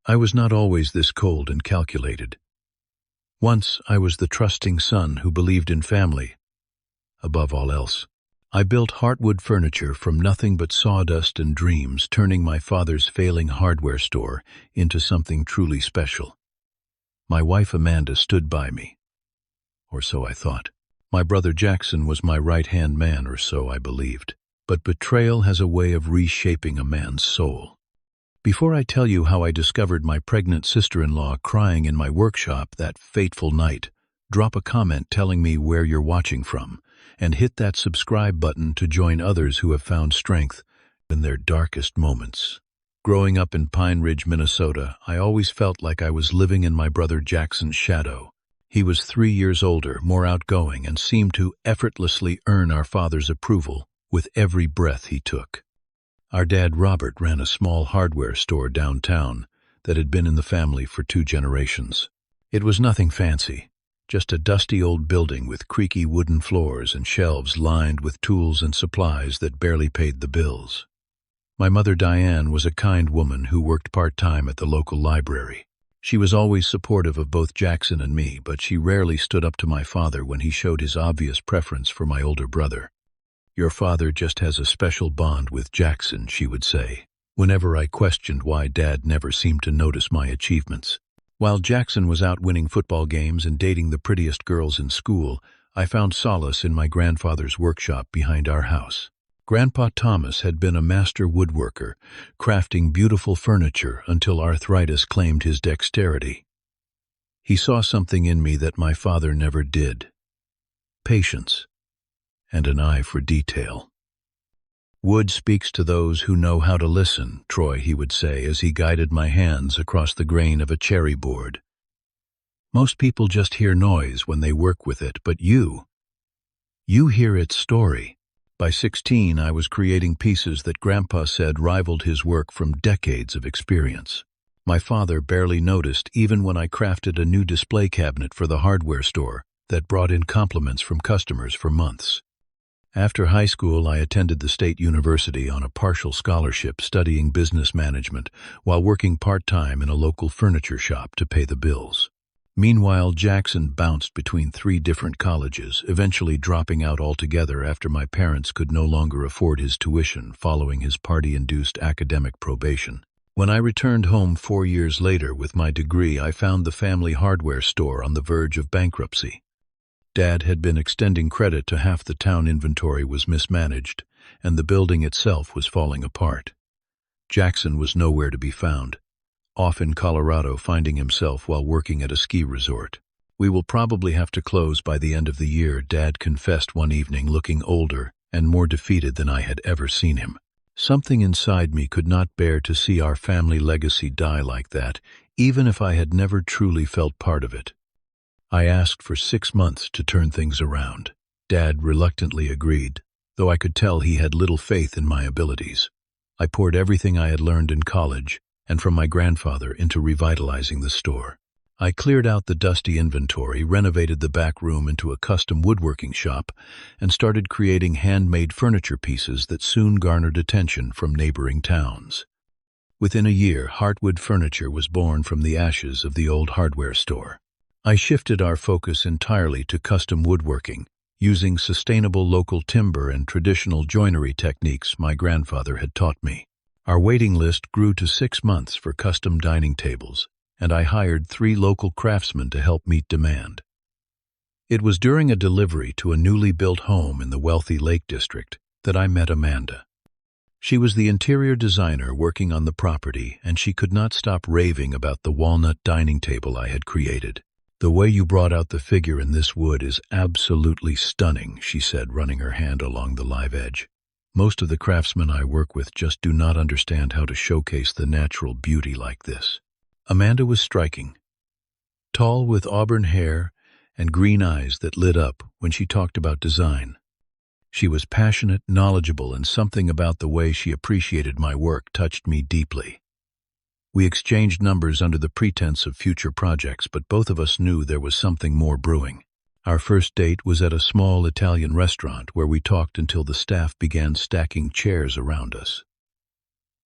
I was not always this cold and calculated. Once I was the trusting son who believed in family, above all else. I built heartwood furniture from nothing but sawdust and dreams, turning my father's failing hardware store into something truly special. My wife Amanda stood by me, or so I thought. My brother Jackson was my right-hand man, or so I believed. But betrayal has a way of reshaping a man's soul. Before I tell you how I discovered my pregnant sister-in-law crying in my workshop that fateful night, drop a comment telling me where you're watching from, and hit that subscribe button to join others who have found strength in their darkest moments. Growing up in Pine Ridge, Minnesota, I always felt like I was living in my brother Jackson's shadow. He was 3 years older, more outgoing, and seemed to effortlessly earn our father's approval with every breath he took. Our dad, Robert, ran a small hardware store downtown that had been in the family for 2 generations. It was nothing fancy, just a dusty old building with creaky wooden floors and shelves lined with tools and supplies that barely paid the bills. My mother, Diane, was a kind woman who worked part-time at the local library. She was always supportive of both Jackson and me, but she rarely stood up to my father when he showed his obvious preference for my older brother. "Your father just has a special bond with Jackson," she would say, whenever I questioned why Dad never seemed to notice my achievements. While Jackson was out winning football games and dating the prettiest girls in school, I found solace in my grandfather's workshop behind our house. Grandpa Thomas had been a master woodworker, crafting beautiful furniture until arthritis claimed his dexterity. He saw something in me that my father never did: patience and an eye for detail. "Wood speaks to those who know how to listen," Troy, he would say as he guided my hands across the grain of a cherry board. "Most people just hear noise when they work with it, but you hear its story." By 16, I was creating pieces that Grandpa said rivaled his work from decades of experience. My father barely noticed even when I crafted a new display cabinet for the hardware store that brought in compliments from customers for months. After high school, I attended the state university on a partial scholarship studying business management while working part-time in a local furniture shop to pay the bills. Meanwhile, Jackson bounced between 3 different colleges, eventually dropping out altogether after my parents could no longer afford his tuition following his party-induced academic probation. When I returned home 4 years later with my degree, I found the family hardware store on the verge of bankruptcy. Dad had been extending credit to half the town inventory was mismanaged, and the building itself was falling apart. Jackson was nowhere to be found, off in Colorado finding himself while working at a ski resort. "We will probably have to close by the end of the year," Dad confessed one evening, looking older and more defeated than I had ever seen him. Something inside me could not bear to see our family legacy die like that, even if I had never truly felt part of it. I asked for 6 months to turn things around. Dad reluctantly agreed, though I could tell he had little faith in my abilities. I poured everything I had learned in college and from my grandfather into revitalizing the store. I cleared out the dusty inventory, renovated the back room into a custom woodworking shop, and started creating handmade furniture pieces that soon garnered attention from neighboring towns. Within a year, Heartwood Furniture was born from the ashes of the old hardware store. I shifted our focus entirely to custom woodworking, using sustainable local timber and traditional joinery techniques my grandfather had taught me. Our waiting list grew to 6 months for custom dining tables, and I hired 3 local craftsmen to help meet demand. It was during a delivery to a newly built home in the wealthy Lake District that I met Amanda. She was the interior designer working on the property, and she could not stop raving about the walnut dining table I had created. "The way you brought out the figure in this wood is absolutely stunning," she said, running her hand along the live edge. "Most of the craftsmen I work with just do not understand how to showcase the natural beauty like this." Amanda was striking, tall with auburn hair and green eyes that lit up when she talked about design. She was passionate, knowledgeable, and something about the way she appreciated my work touched me deeply. We exchanged numbers under the pretense of future projects, but both of us knew there was something more brewing. Our first date was at a small Italian restaurant where we talked until the staff began stacking chairs around us.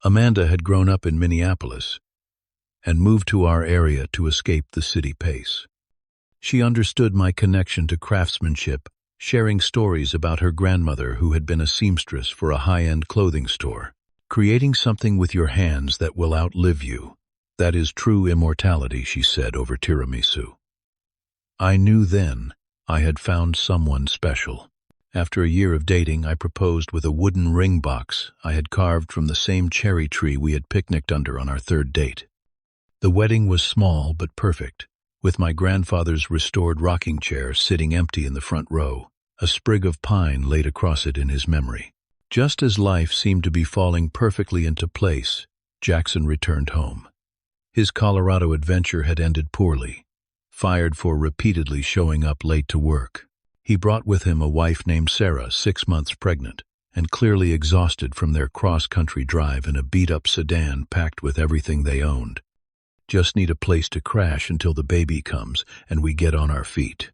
Amanda had grown up in Minneapolis, and moved to our area to escape the city pace. She understood my connection to craftsmanship, sharing stories about her grandmother who had been a seamstress for a high-end clothing store. Creating something with your hands that will outlive you. That is true immortality, she said over tiramisu. I knew then I had found someone special. After a year of dating, I proposed with a wooden ring box I had carved from the same cherry tree we had picnicked under on our third date. The wedding was small but perfect, with my grandfather's restored rocking chair sitting empty in the front row, a sprig of pine laid across it in his memory. Just as life seemed to be falling perfectly into place, Jackson returned home. His Colorado adventure had ended poorly, fired for repeatedly showing up late to work. He brought with him a wife named Sarah, 6 months pregnant, and clearly exhausted from their cross-country drive in a beat-up sedan packed with everything they owned. Just need a place to crash until the baby comes and we get on our feet.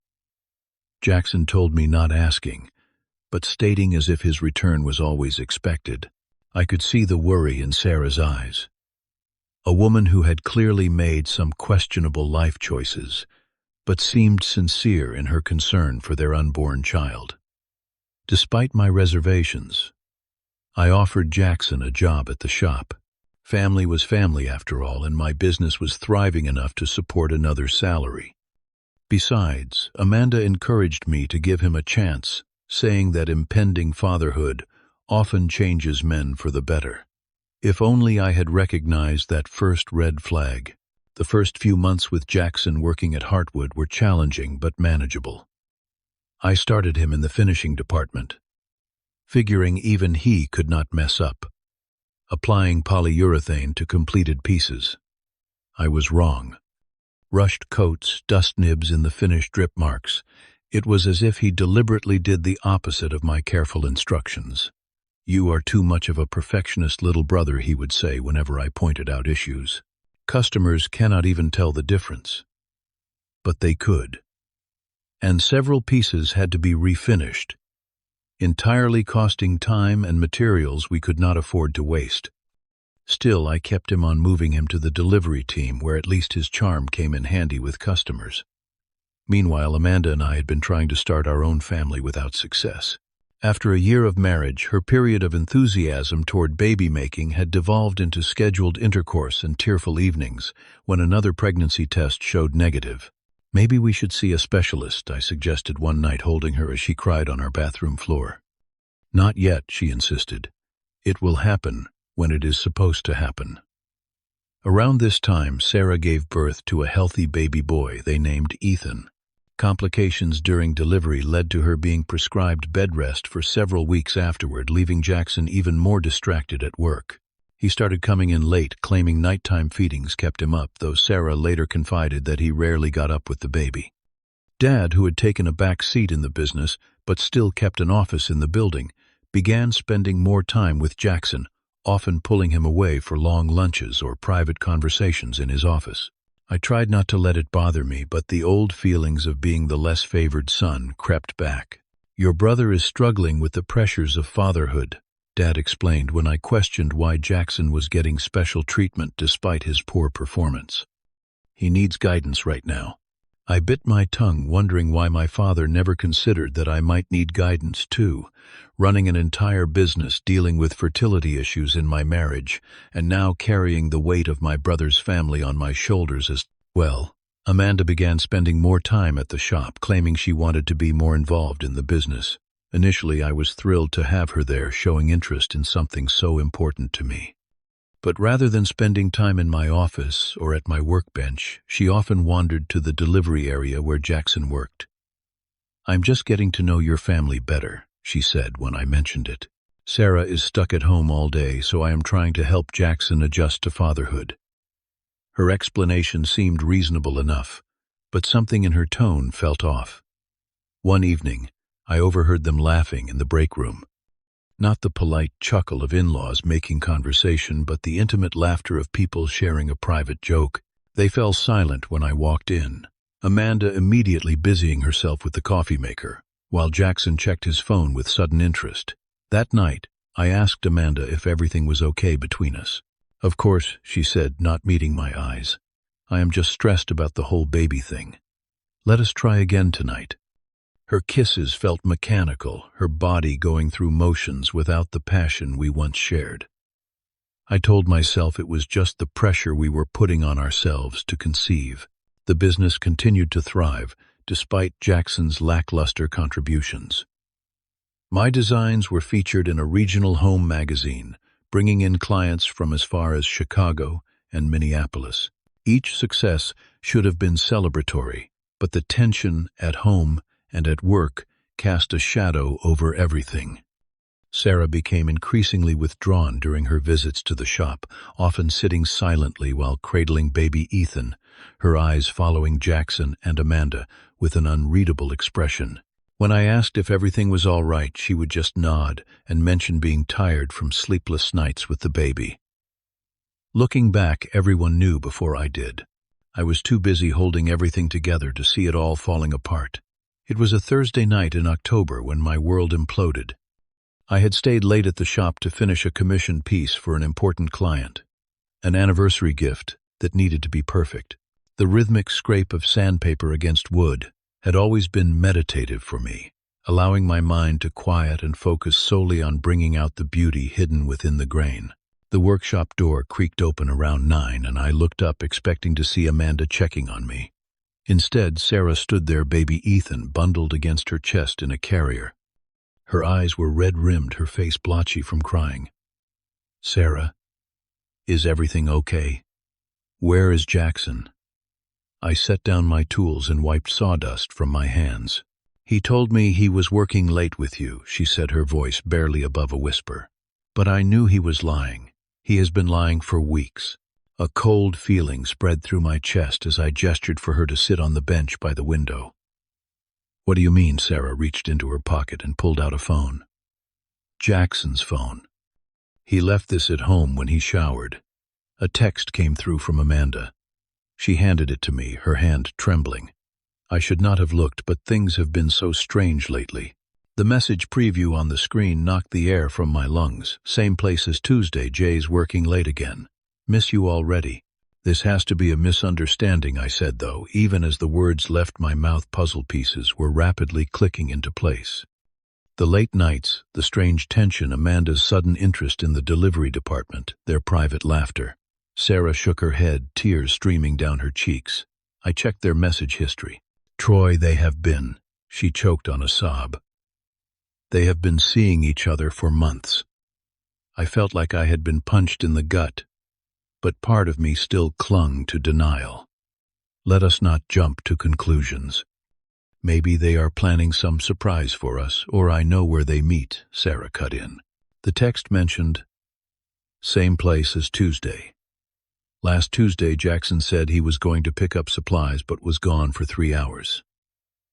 Jackson told me not asking, but stating as if his return was always expected. I could see the worry in Sarah's eyes. A woman who had clearly made some questionable life choices, but seemed sincere in her concern for their unborn child. Despite my reservations, I offered Jackson a job at the shop. Family was family after all, and my business was thriving enough to support another salary. Besides, Amanda encouraged me to give him a chance, saying that impending fatherhood often changes men for the better. If only I had recognized that first red flag. The first few months with Jackson working at Heartwood were challenging but manageable. I started him in the finishing department, figuring even he could not mess up, applying polyurethane to completed pieces. I was wrong. Rushed coats, dust nibs in the finished drip marks. It was as if he deliberately did the opposite of my careful instructions. "You are too much of a perfectionist little brother," he would say whenever I pointed out issues. Customers cannot even tell the difference. But they could. And several pieces had to be refinished, entirely costing time and materials we could not afford to waste. Still, I kept him on, moving him to the delivery team where at least his charm came in handy with customers. Meanwhile, Amanda and I had been trying to start our own family without success. After a year of marriage, her period of enthusiasm toward baby-making had devolved into scheduled intercourse and tearful evenings when another pregnancy test showed negative. "Maybe we should see a specialist," I suggested one night, holding her as she cried on our bathroom floor. "Not yet," she insisted. "It will happen when it is supposed to happen." Around this time, Sarah gave birth to a healthy baby boy they named Ethan. Complications during delivery led to her being prescribed bed rest for several weeks afterward, leaving Jackson even more distracted at work. He started coming in late, claiming nighttime feedings kept him up, though Sarah later confided that he rarely got up with the baby. Dad, who had taken a back seat in the business but still kept an office in the building, began spending more time with Jackson, often pulling him away for long lunches or private conversations in his office. I tried not to let it bother me, but the old feelings of being the less favored son crept back. "Your brother is struggling with the pressures of fatherhood," Dad explained when I questioned why Jackson was getting special treatment despite his poor performance. "He needs guidance right now." I bit my tongue, wondering why my father never considered that I might need guidance too, running an entire business, dealing with fertility issues in my marriage, and now carrying the weight of my brother's family on my shoulders as well. Amanda began spending more time at the shop, claiming she wanted to be more involved in the business. Initially, I was thrilled to have her there, showing interest in something so important to me. But rather than spending time in my office or at my workbench, she often wandered to the delivery area where Jackson worked. "I'm just getting to know your family better," she said when I mentioned it. "Sarah is stuck at home all day, so I am trying to help Jackson adjust to fatherhood." Her explanation seemed reasonable enough, but something in her tone felt off. One evening, I overheard them laughing in the break room. Not the polite chuckle of in-laws making conversation, but the intimate laughter of people sharing a private joke. They fell silent when I walked in, Amanda immediately busying herself with the coffee maker, while Jackson checked his phone with sudden interest. That night, I asked Amanda if everything was okay between us. "Of course," she said, not meeting my eyes. "I am just stressed about the whole baby thing. Let us try again tonight." Her kisses felt mechanical, her body going through motions without the passion we once shared. I told myself it was just the pressure we were putting on ourselves to conceive. The business continued to thrive, despite Jackson's lackluster contributions. My designs were featured in a regional home magazine, bringing in clients from as far as Chicago and Minneapolis. Each success should have been celebratory, but the tension at home and at work cast a shadow over everything. Sarah became increasingly withdrawn during her visits to the shop, often sitting silently while cradling baby Ethan, her eyes following Jackson and Amanda with an unreadable expression. When I asked if everything was all right, she would just nod and mention being tired from sleepless nights with the baby. Looking back, everyone knew before I did. I was too busy holding everything together to see it all falling apart. It was a Thursday night in October when my world imploded. I had stayed late at the shop to finish a commission piece for an important client, an anniversary gift that needed to be perfect. The rhythmic scrape of sandpaper against wood had always been meditative for me, allowing my mind to quiet and focus solely on bringing out the beauty hidden within the grain. The workshop door creaked open around 9, and I looked up expecting to see Amanda checking on me. Instead, Sarah stood there, baby Ethan bundled against her chest in a carrier. Her eyes were red-rimmed, her face blotchy from crying. "Sarah, is everything okay? Where is Jackson?" I set down my tools and wiped sawdust from my hands. "He told me he was working late with you," she said, her voice barely above a whisper. But I knew he was lying. He has been lying for weeks. A cold feeling spread through my chest as I gestured for her to sit on the bench by the window. "What do you mean?" Sarah reached into her pocket and pulled out a phone. Jackson's phone. He left this at home when he showered. A text came through from Amanda. She handed it to me, her hand trembling. I should not have looked, but things have been so strange lately. The message preview on the screen knocked the air from my lungs. "Same place as Tuesday, Jay's working late again. Miss you already." "This has to be a misunderstanding," I said, though, even as the words left my mouth, puzzle pieces were rapidly clicking into place. The late nights, the strange tension, Amanda's sudden interest in the delivery department, their private laughter. Sarah shook her head, tears streaming down her cheeks. I checked their message history. "Troy, they have been," she choked on a sob. "They have been seeing each other for months." I felt like I had been punched in the gut, but part of me still clung to denial. "Let us not jump to conclusions. Maybe they are planning some surprise for us, or I know where they meet," Sarah cut in. The text mentioned, "Same place as Tuesday. Last Tuesday, Jackson said he was going to pick up supplies but was gone for 3 hours.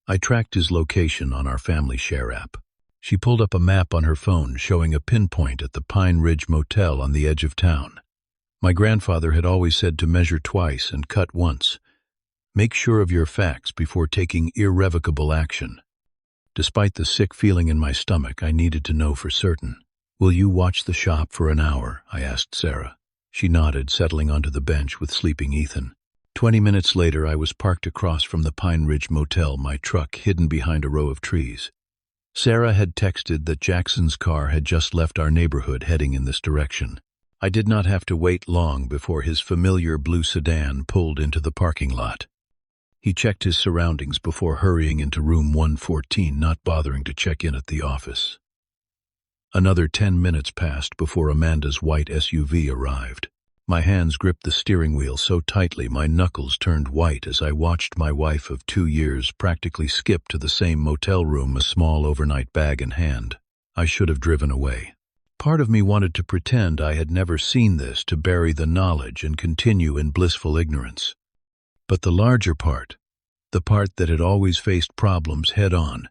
I tracked his location on our family share app." She pulled up a map on her phone showing a pinpoint at the Pine Ridge Motel on the edge of town. My grandfather had always said to measure twice and cut once. Make sure of your facts before taking irrevocable action. Despite the sick feeling in my stomach, I needed to know for certain. "Will you watch the shop for an hour?" I asked Sarah. She nodded, settling onto the bench with sleeping Ethan. 20 minutes later, I was parked across from the Pine Ridge Motel, my truck hidden behind a row of trees. Sarah had texted that Jackson's car had just left our neighborhood heading in this direction. I did not have to wait long before his familiar blue sedan pulled into the parking lot. He checked his surroundings before hurrying into room 114, not bothering to check in at the office. Another 10 minutes passed before Amanda's white SUV arrived. My hands gripped the steering wheel so tightly my knuckles turned white as I watched my wife of 2 years practically skip to the same motel room, a small overnight bag in hand. I should have driven away. Part of me wanted to pretend I had never seen this, to bury the knowledge and continue in blissful ignorance. But the larger part, the part that had always faced problems head-on,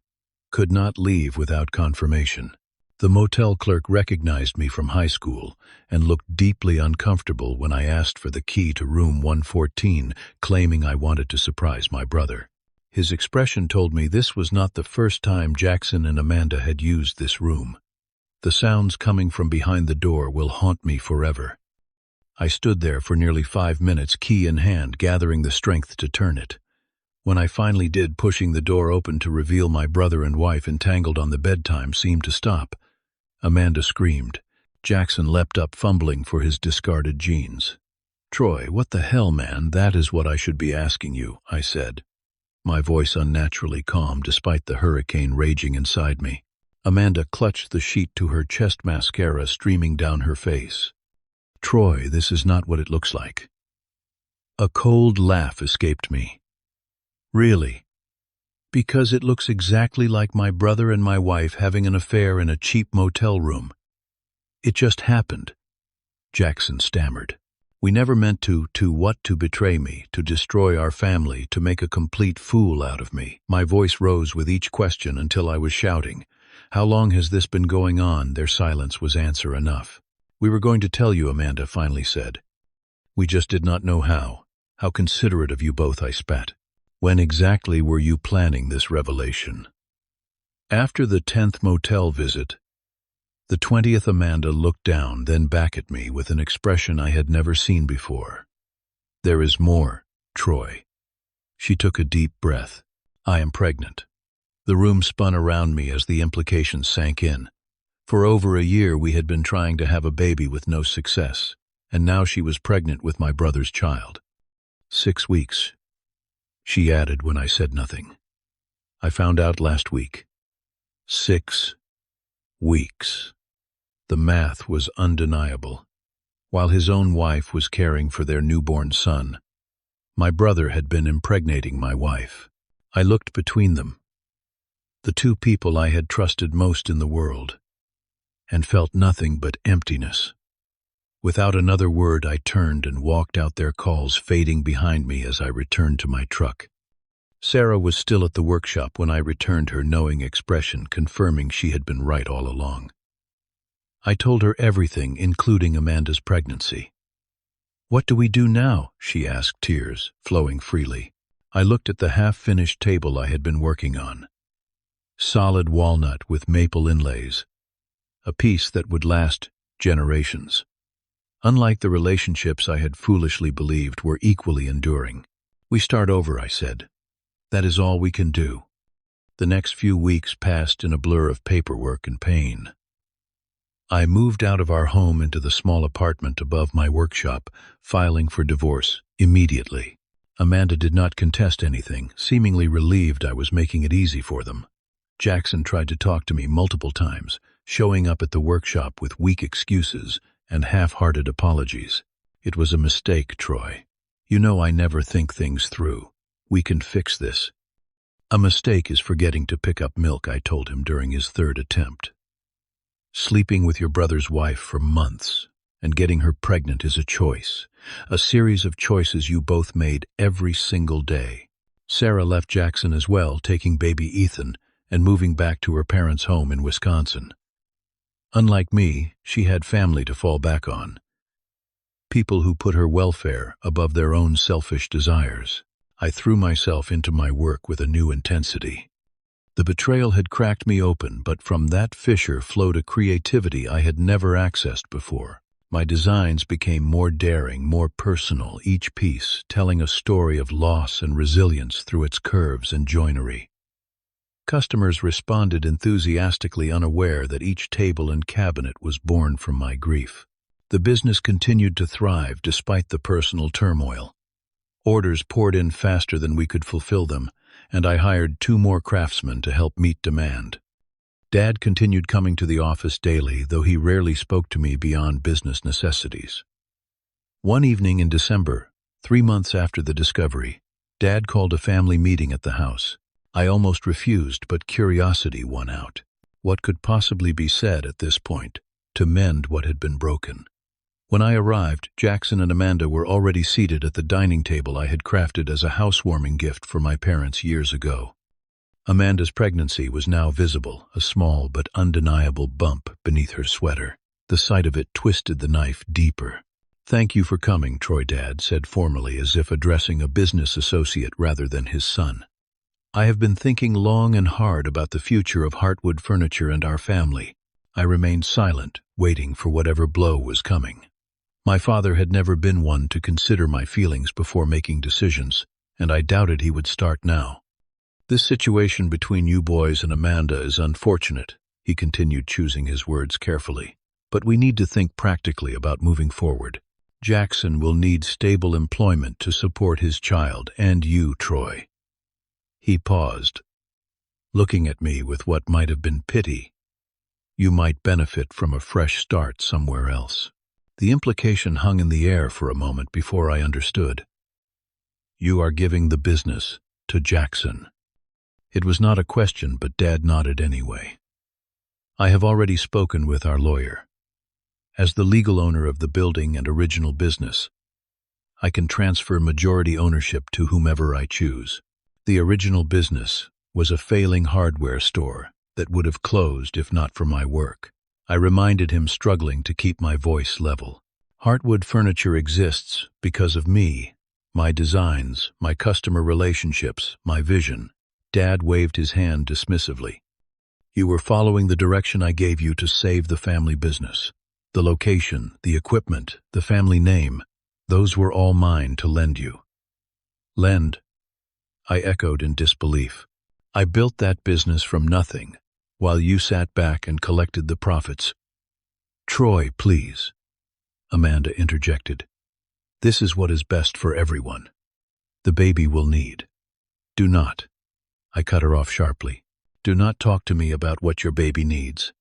could not leave without confirmation. The motel clerk recognized me from high school and looked deeply uncomfortable when I asked for the key to room 114, claiming I wanted to surprise my brother. His expression told me this was not the first time Jackson and Amanda had used this room. The sounds coming from behind the door will haunt me forever. I stood there for nearly 5 minutes, key in hand, gathering the strength to turn it. When I finally did, pushing the door open to reveal my brother and wife entangled on the bedtime seemed to stop. Amanda screamed. Jackson leapt up, fumbling for his discarded jeans. "Troy, what the hell, man? That is what I should be asking you," I said, my voice unnaturally calm despite the hurricane raging inside me. Amanda clutched the sheet to her chest, mascara streaming down her face. "Troy, this is not what it looks like." A cold laugh escaped me. "Really?" "Because it looks exactly like my brother and my wife having an affair in a cheap motel room. It just happened," Jackson stammered. "We never meant to betray me, to destroy our family, to make a complete fool out of me." My voice rose with each question until I was shouting, "How long has this been going on?" Their silence was answer enough. "We were going to tell you," Amanda finally said. "We just did not know how." "How considerate of you both," I spat. "When exactly were you planning this revelation?" "After the 10th motel visit." The 20th. Amanda looked down, then back at me with an expression I had never seen before. "There is more, Troy." She took a deep breath. "I am pregnant." The room spun around me as the implications sank in. For over a year we had been trying to have a baby with no success, and now she was pregnant with my brother's child. 6 weeks, she added when I said nothing. "I found out last week." 6 weeks. The math was undeniable. While his own wife was caring for their newborn son, my brother had been impregnating my wife. I looked between them, the two people I had trusted most in the world, and felt nothing but emptiness. Without another word, I turned and walked out, their calls fading behind me as I returned to my truck. Sarah was still at the workshop when I returned, her knowing expression confirming she had been right all along. I told her everything, including Amanda's pregnancy. "What do we do now?" she asked, tears flowing freely. I looked at the half-finished table I had been working on. Solid walnut with maple inlays, a piece that would last generations. Unlike the relationships I had foolishly believed were equally enduring. "We start over," I said. "That is all we can do." The next few weeks passed in a blur of paperwork and pain. I moved out of our home into the small apartment above my workshop, filing for divorce immediately. Amanda did not contest anything, seemingly relieved I was making it easy for them. Jackson tried to talk to me multiple times, showing up at the workshop with weak excuses and half-hearted apologies. "It was a mistake, Troy. You know I never think things through. We can fix this." "A mistake is forgetting to pick up milk," I told him during his 3rd attempt. "Sleeping with your brother's wife for months and getting her pregnant is a choice, a series of choices you both made every single day." Sarah left Jackson as well, taking baby Ethan and moving back to her parents' home in Wisconsin. Unlike me, she had family to fall back on, people who put her welfare above their own selfish desires. I threw myself into my work with a new intensity. The betrayal had cracked me open, but from that fissure flowed a creativity I had never accessed before. My designs became more daring, more personal, each piece telling a story of loss and resilience through its curves and joinery. Customers responded enthusiastically, unaware that each table and cabinet was born from my grief. The business continued to thrive despite the personal turmoil. Orders poured in faster than we could fulfill them, and I hired 2 more craftsmen to help meet demand. Dad continued coming to the office daily, though he rarely spoke to me beyond business necessities. One evening in December, 3 months after the discovery, Dad called a family meeting at the house. I almost refused, but curiosity won out. What could possibly be said at this point to mend what had been broken? When I arrived, Jackson and Amanda were already seated at the dining table I had crafted as a housewarming gift for my parents years ago. Amanda's pregnancy was now visible, a small but undeniable bump beneath her sweater. The sight of it twisted the knife deeper. "Thank you for coming," Troy, Dad said formally, as if addressing a business associate rather than his son. "I have been thinking long and hard about the future of Heartwood Furniture and our family." I remained silent, waiting for whatever blow was coming. My father had never been one to consider my feelings before making decisions, and I doubted he would start now. "This situation between you boys and Amanda is unfortunate," he continued, choosing his words carefully. "But we need to think practically about moving forward. Jackson will need stable employment to support his child and you, Troy." He paused, looking at me with what might have been pity. "You might benefit from a fresh start somewhere else." The implication hung in the air for a moment before I understood. "You are giving the business to Jackson." It was not a question, but Dad nodded anyway. "I have already spoken with our lawyer. As the legal owner of the building and original business, I can transfer majority ownership to whomever I choose. The original business was a failing hardware store that would have closed if not for my work." I reminded him, struggling to keep my voice level. "Heartwood Furniture exists because of me, my designs, my customer relationships, my vision." Dad waved his hand dismissively. "You were following the direction I gave you to save the family business. The location, the equipment, the family name, those were all mine to lend you." "Lend?" I echoed in disbelief. "I built that business from nothing, while you sat back and collected the profits." "Troy, please," Amanda interjected. "This is what is best for everyone. The baby will need." "Do not," I cut her off sharply. "Do not talk to me about what your baby needs.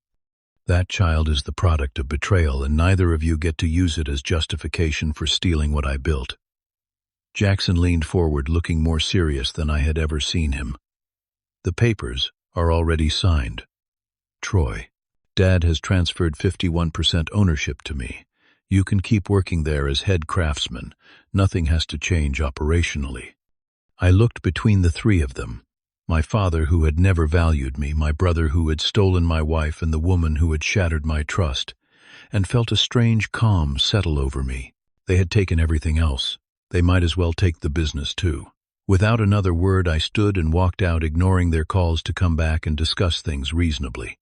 That child is the product of betrayal, and neither of you get to use it as justification for stealing what I built." Jackson leaned forward, looking more serious than I had ever seen him. "The papers are already signed. Troy, Dad has transferred 51% ownership to me. You can keep working there as head craftsman. Nothing has to change operationally." I looked between the three of them. My father, who had never valued me, my brother who had stolen my wife, and the woman who had shattered my trust, and felt a strange calm settle over me. They had taken everything else. They might as well take the business too. Without another word, I stood and walked out, ignoring their calls to come back and discuss things reasonably.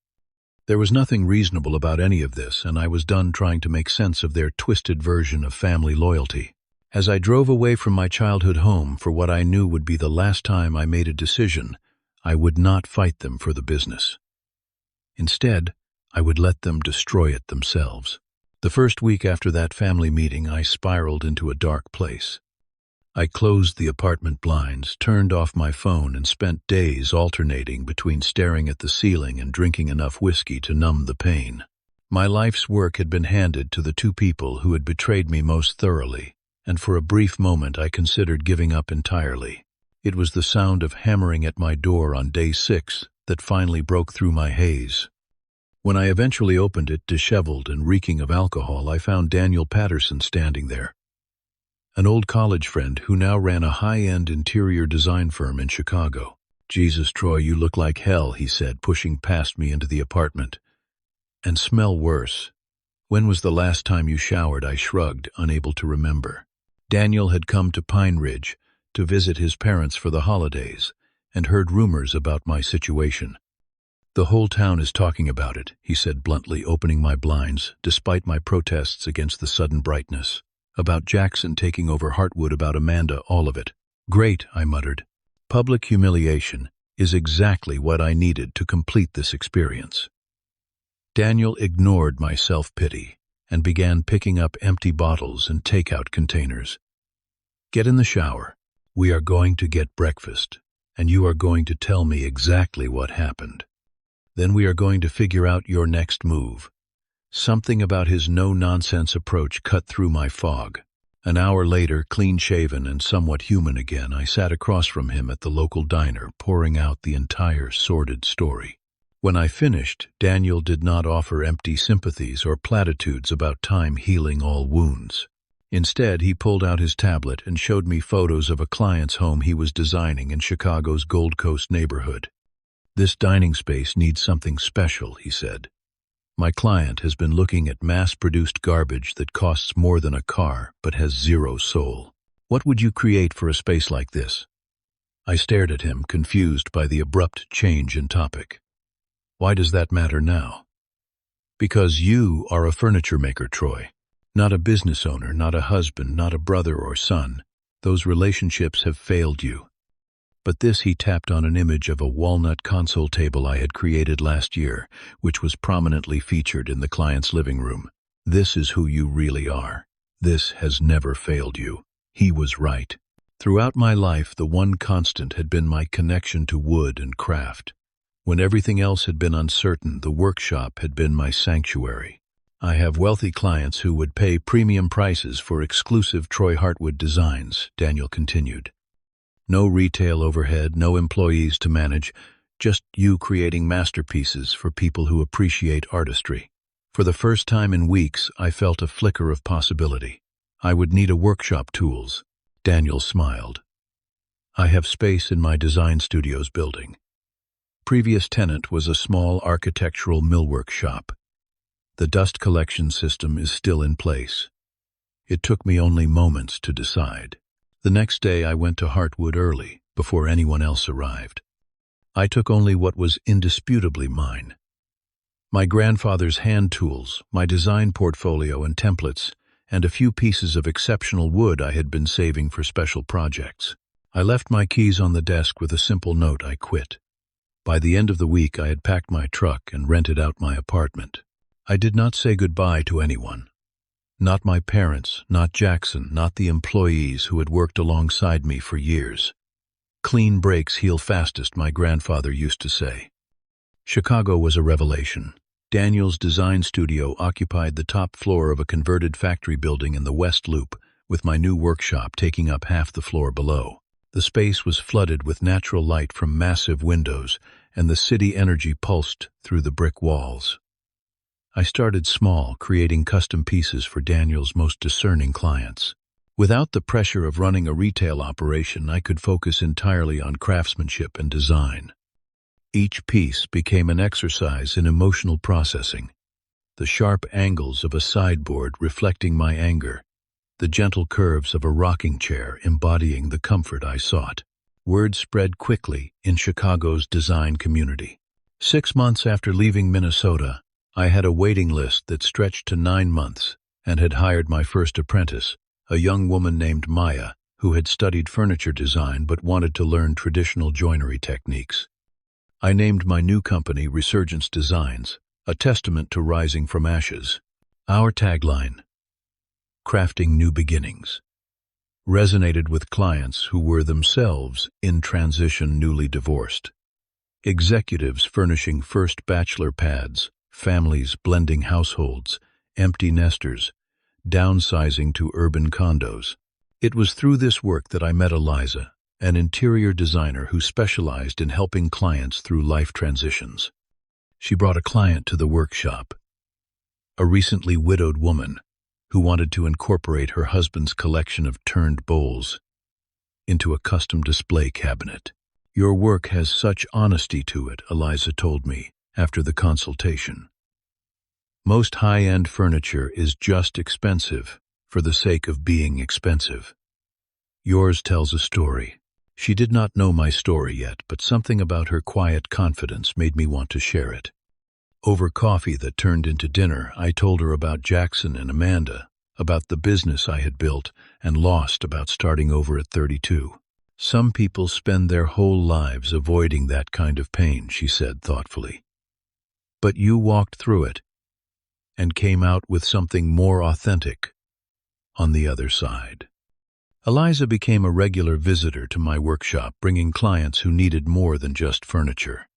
There was nothing reasonable about any of this, and I was done trying to make sense of their twisted version of family loyalty. As I drove away from my childhood home for what I knew would be the last time, I made a decision. I would not fight them for the business. Instead, I would let them destroy it themselves. The first week after that family meeting, I spiraled into a dark place. I closed the apartment blinds, turned off my phone, and spent days alternating between staring at the ceiling and drinking enough whiskey to numb the pain. My life's work had been handed to the two people who had betrayed me most thoroughly, and for a brief moment I considered giving up entirely. It was the sound of hammering at my door on day 6 that finally broke through my haze. When I eventually opened it, disheveled and reeking of alcohol, I found Daniel Patterson standing there. An old college friend who now ran a high-end interior design firm in Chicago. "Jesus, Troy, you look like hell," he said, pushing past me into the apartment. "And smell worse. When was the last time you showered?" I shrugged, unable to remember. Daniel had come to Pine Ridge to visit his parents for the holidays and heard rumors about my situation. "The whole town is talking about it," he said bluntly, opening my blinds, despite my protests against the sudden brightness. "About Jackson taking over Heartwood, about Amanda, all of it." "Great," I muttered. "Public humiliation is exactly what I needed to complete this experience." Daniel ignored my self-pity and began picking up empty bottles and takeout containers. "Get in the shower. We are going to get breakfast, and you are going to tell me exactly what happened. Then we are going to figure out your next move." Something about his no-nonsense approach cut through my fog. An hour later, clean-shaven and somewhat human again, I sat across from him at the local diner, pouring out the entire sordid story. When I finished, Daniel did not offer empty sympathies or platitudes about time healing all wounds. Instead, he pulled out his tablet and showed me photos of a client's home he was designing in Chicago's Gold Coast neighborhood. "This dining space needs something special," he said. "My client has been looking at mass-produced garbage that costs more than a car but has zero soul. What would you create for a space like this?" I stared at him, confused by the abrupt change in topic. "Why does that matter now?" "Because you are a furniture maker, Troy. Not a business owner, not a husband, not a brother or son. Those relationships have failed you. But this, he tapped on an image of a walnut console table I had created last year, which was prominently featured in the client's living room. This is who you really are. This has never failed you. He was right. Throughout my life, the one constant had been my connection to wood and craft. When everything else had been uncertain, the workshop had been my sanctuary. I have wealthy clients who would pay premium prices for exclusive Troy Heartwood designs, Daniel continued. No retail overhead, no employees to manage, just you creating masterpieces for people who appreciate artistry. For the first time in weeks, I felt a flicker of possibility. I would need a workshop tools. Daniel smiled. I have space in my design studio's building. Previous tenant was a small architectural millwork shop. The dust collection system is still in place. It took me only moments to decide. The next day I went to Heartwood early, before anyone else arrived. I took only what was indisputably mine. My grandfather's hand tools, my design portfolio and templates, and a few pieces of exceptional wood I had been saving for special projects. I left my keys on the desk with a simple note: I quit. By the end of the week I had packed my truck and rented out my apartment. I did not say goodbye to anyone. Not my parents, not Jackson, not the employees who had worked alongside me for years. Clean breaks heal fastest, my grandfather used to say. Chicago was a revelation. Daniel's design studio occupied the top floor of a converted factory building in the West Loop, with my new workshop taking up half the floor below. The space was flooded with natural light from massive windows, and the city energy pulsed through the brick walls. I started small, creating custom pieces for Daniel's most discerning clients. Without the pressure of running a retail operation, I could focus entirely on craftsmanship and design. Each piece became an exercise in emotional processing. The sharp angles of a sideboard reflecting my anger, the gentle curves of a rocking chair embodying the comfort I sought. Word spread quickly in Chicago's design community. 6 months after leaving Minnesota, I had a waiting list that stretched to 9 months and had hired my first apprentice, a young woman named Maya, who had studied furniture design but wanted to learn traditional joinery techniques. I named my new company Resurgence Designs, a testament to rising from ashes. Our tagline, "Crafting New Beginnings," resonated with clients who were themselves in transition, newly divorced. Executives furnishing first bachelor pads, families blending households, empty nesters, downsizing to urban condos. It was through this work that I met Eliza, an interior designer who specialized in helping clients through life transitions. She brought a client to the workshop, a recently widowed woman who wanted to incorporate her husband's collection of turned bowls into a custom display cabinet. "Your work has such honesty to it," Eliza told me after the consultation. "Most high-end furniture is just expensive for the sake of being expensive. Yours tells a story." She did not know my story yet, but something about her quiet confidence made me want to share it. Over coffee that turned into dinner, I told her about Jackson and Amanda, about the business I had built and lost, about starting over at 32. "Some people spend their whole lives avoiding that kind of pain," she said thoughtfully. "But you walked through it and came out with something more authentic on the other side." Eliza became a regular visitor to my workshop, bringing clients who needed more than just furniture.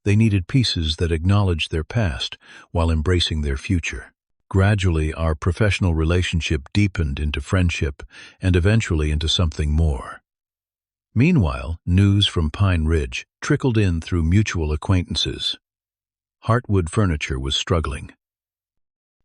They needed pieces that acknowledged their past while embracing their future. Gradually, our professional relationship deepened into friendship and eventually into something more. Meanwhile, news from Pine Ridge trickled in through mutual acquaintances. Heartwood Furniture was struggling.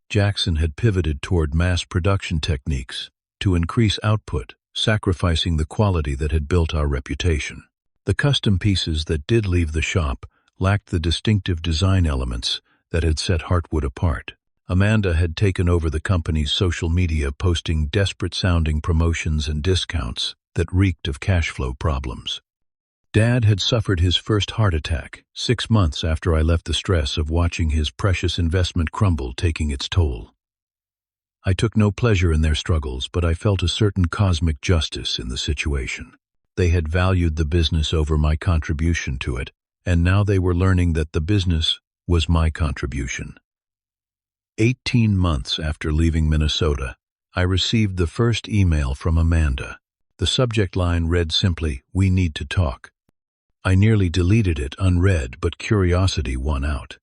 Jackson had pivoted toward mass production techniques to increase output, sacrificing the quality that had built our reputation. The custom pieces that did leave the shop lacked the distinctive design elements that had set Heartwood apart. Amanda had taken over the company's social media, posting desperate-sounding promotions and discounts that reeked of cash flow problems. Dad had suffered his first heart attack 6 months after I left, the stress of watching his precious investment crumble taking its toll. I took no pleasure in their struggles, but I felt a certain cosmic justice in the situation. They had valued the business over my contribution to it, and now they were learning that the business was my contribution. 18 months after leaving Minnesota, I received the first email from Amanda. The subject line read simply, "We need to talk." I nearly deleted it unread, but curiosity won out.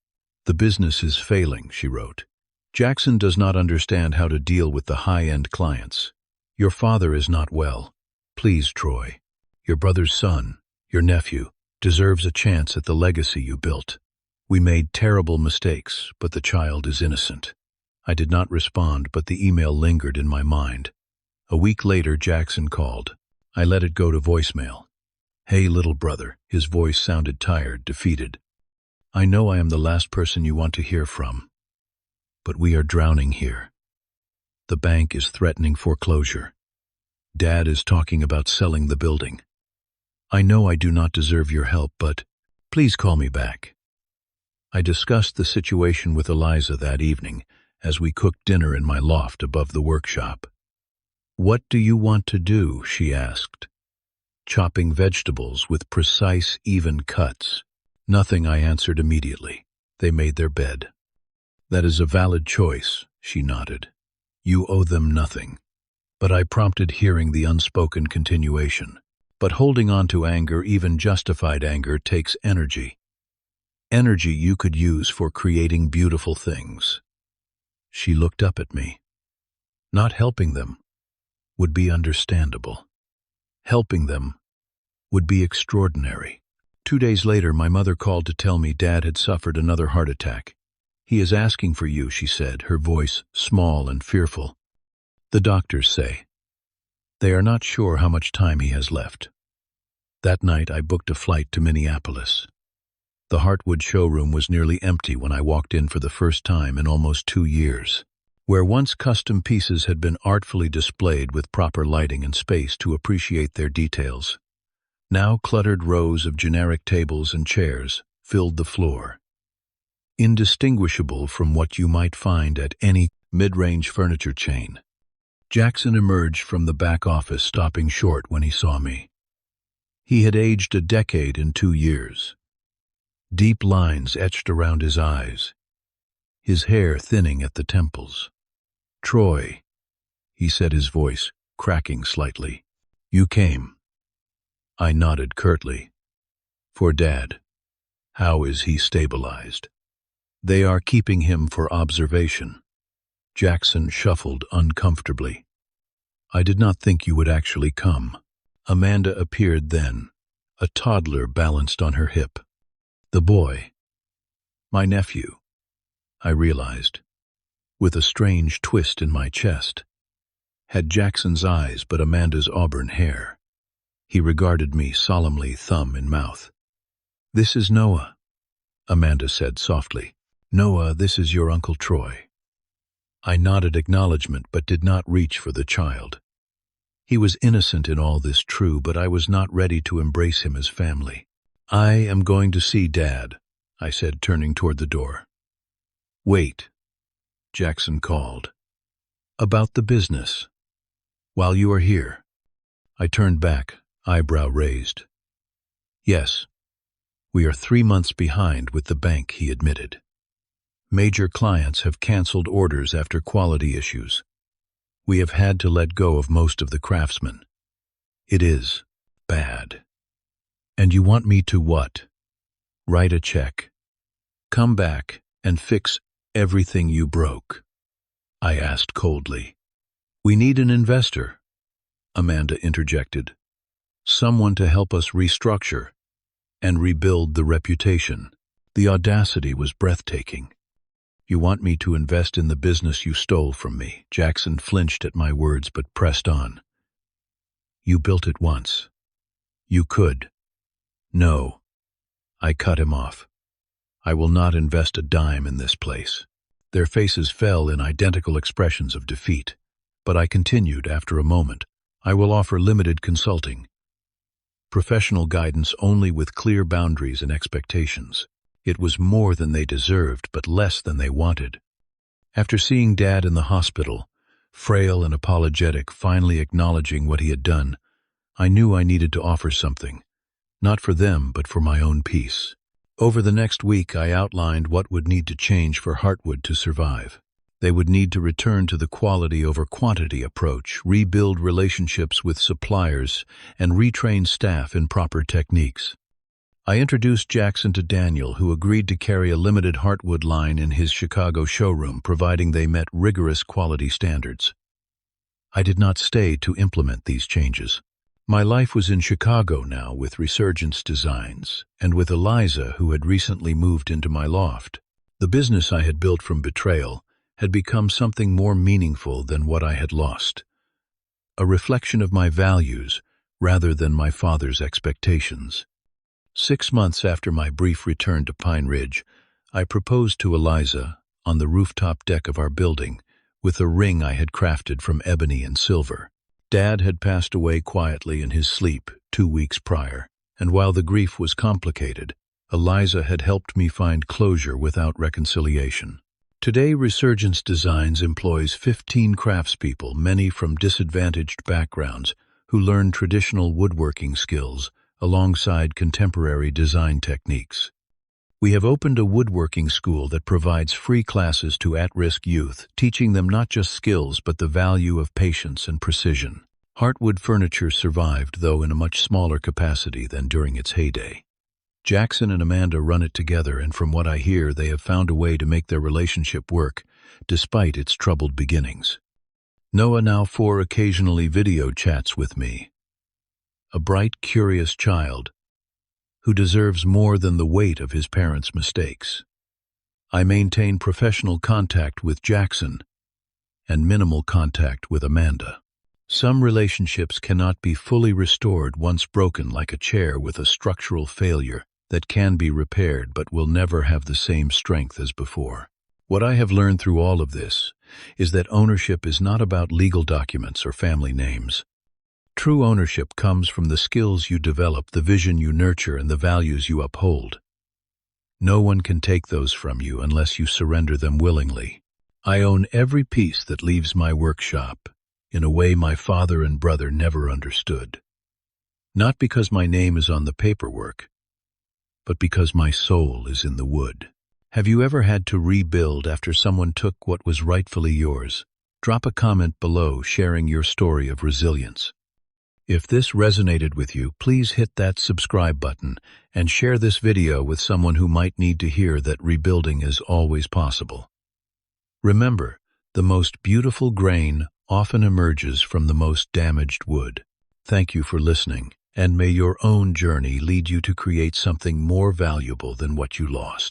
"The business is failing," she wrote. "Jackson does not understand how to deal with the high-end clients. Your father is not well. Please, Troy. Your brother's son, your nephew, deserves a chance at the legacy you built. We made terrible mistakes, but the child is innocent." I did not respond, but the email lingered in my mind. A week later, Jackson called. I let it go to voicemail. "Hey, little brother," his voice sounded tired, defeated. "I know I am the last person you want to hear from, but we are drowning here. The bank is threatening foreclosure. Dad is talking about selling the building. I know I do not deserve your help, but please call me back." I discussed the situation with Eliza that evening as we cooked dinner in my loft above the workshop. "What do you want to do?" she asked. "Chopping vegetables with precise, even cuts." "Nothing," I answered immediately. They made their bed. "That is a valid choice," she nodded. "You owe them nothing." But I prompted hearing the unspoken continuation. "But holding on to anger, even justified anger, takes energy. Energy you could use for creating beautiful things." She looked up at me. "Not helping them would be understandable. Helping them would be extraordinary." 2 days later, my mother called to tell me Dad had suffered another heart attack. "He is asking for you," she said, her voice small and fearful. "The doctors say they are not sure how much time he has left." That night, I booked a flight to Minneapolis. The Heartwood showroom was nearly empty when I walked in for the first time in almost 2 years. Where once custom pieces had been artfully displayed with proper lighting and space to appreciate their details, now cluttered rows of generic tables and chairs filled the floor. Indistinguishable from what you might find at any mid-range furniture chain. Jackson emerged from the back office, stopping short when he saw me. He had aged a decade in 2 years. Deep lines etched around his eyes, his hair thinning at the temples. "Troy," he said, his voice cracking slightly. "You came." I nodded curtly. "For Dad. How is he stabilized?" "They are keeping him for observation." Jackson shuffled uncomfortably. "I did not think you would actually come." Amanda appeared then, a toddler balanced on her hip. "The boy. My nephew," I realized, with a strange twist in my chest. Had Jackson's eyes but Amanda's auburn hair. He regarded me solemnly, thumb in mouth. "This is Noah," Amanda said softly. "Noah, this is your Uncle Troy." I nodded acknowledgement but did not reach for the child. He was innocent in all this, true, but I was not ready to embrace him as family. "I am going to see Dad," I said, turning toward the door. "Wait," Jackson called. "About the business. While you are here." I turned back, eyebrow raised. "Yes, we are 3 months behind with the bank," he admitted. "Major clients have canceled orders after quality issues. We have had to let go of most of the craftsmen. It is bad." "And you want me to what? Write a check? Come back and fix everything you broke?" I asked coldly. "We need an investor," Amanda interjected. "Someone to help us restructure and rebuild the reputation." The audacity was breathtaking. "You want me to invest in the business you stole from me?" Jackson flinched at my words but pressed on. "You built it once. You could." "No." I cut him off. "I will not invest a dime in this place." Their faces fell in identical expressions of defeat, but I continued after a moment. "I will offer limited consulting. Professional guidance only, with clear boundaries and expectations." It was more than they deserved, but less than they wanted. After seeing Dad in the hospital, frail and apologetic, finally acknowledging what he had done. I knew I needed to offer something, not for them, but for my own peace. Over the next week, I outlined what would need to change for Heartwood to survive. They would need to return to the quality over quantity approach, rebuild relationships with suppliers, and retrain staff in proper techniques. I introduced Jackson to Daniel, who agreed to carry a limited Heartwood line in his Chicago showroom, providing they met rigorous quality standards. I did not stay to implement these changes. My life was in Chicago now with Resurgence Designs, and with Eliza, who had recently moved into my loft. The business I had built from betrayal had become something more meaningful than what I had lost. A reflection of my values rather than my father's expectations. 6 months after my brief return to Pine Ridge, I proposed to Eliza on the rooftop deck of our building with a ring I had crafted from ebony and silver. Dad had passed away quietly in his sleep 2 weeks prior, and while the grief was complicated, Eliza had helped me find closure without reconciliation. Today, Resurgence Designs employs 15 craftspeople, many from disadvantaged backgrounds, who learn traditional woodworking skills alongside contemporary design techniques. We have opened a woodworking school that provides free classes to at-risk youth, teaching them not just skills but the value of patience and precision. Heartwood Furniture survived, though in a much smaller capacity than during its heyday. Jackson and Amanda run it together, and from what I hear, they have found a way to make their relationship work, despite its troubled beginnings. Noah now occasionally video chats with me. A bright, curious child who deserves more than the weight of his parents' mistakes. I maintain professional contact with Jackson and minimal contact with Amanda. Some relationships cannot be fully restored once broken, like a chair with a structural failure that can be repaired but will never have the same strength as before. What I have learned through all of this is that ownership is not about legal documents or family names. True ownership comes from the skills you develop, the vision you nurture, and the values you uphold. No one can take those from you unless you surrender them willingly. I own every piece that leaves my workshop in a way my father and brother never understood. Not because my name is on the paperwork, but because my soul is in the wood. Have you ever had to rebuild after someone took what was rightfully yours? Drop a comment below sharing your story of resilience. If this resonated with you, please hit that subscribe button and share this video with someone who might need to hear that rebuilding is always possible. Remember, the most beautiful grain often emerges from the most damaged wood. Thank you for listening, and may your own journey lead you to create something more valuable than what you lost.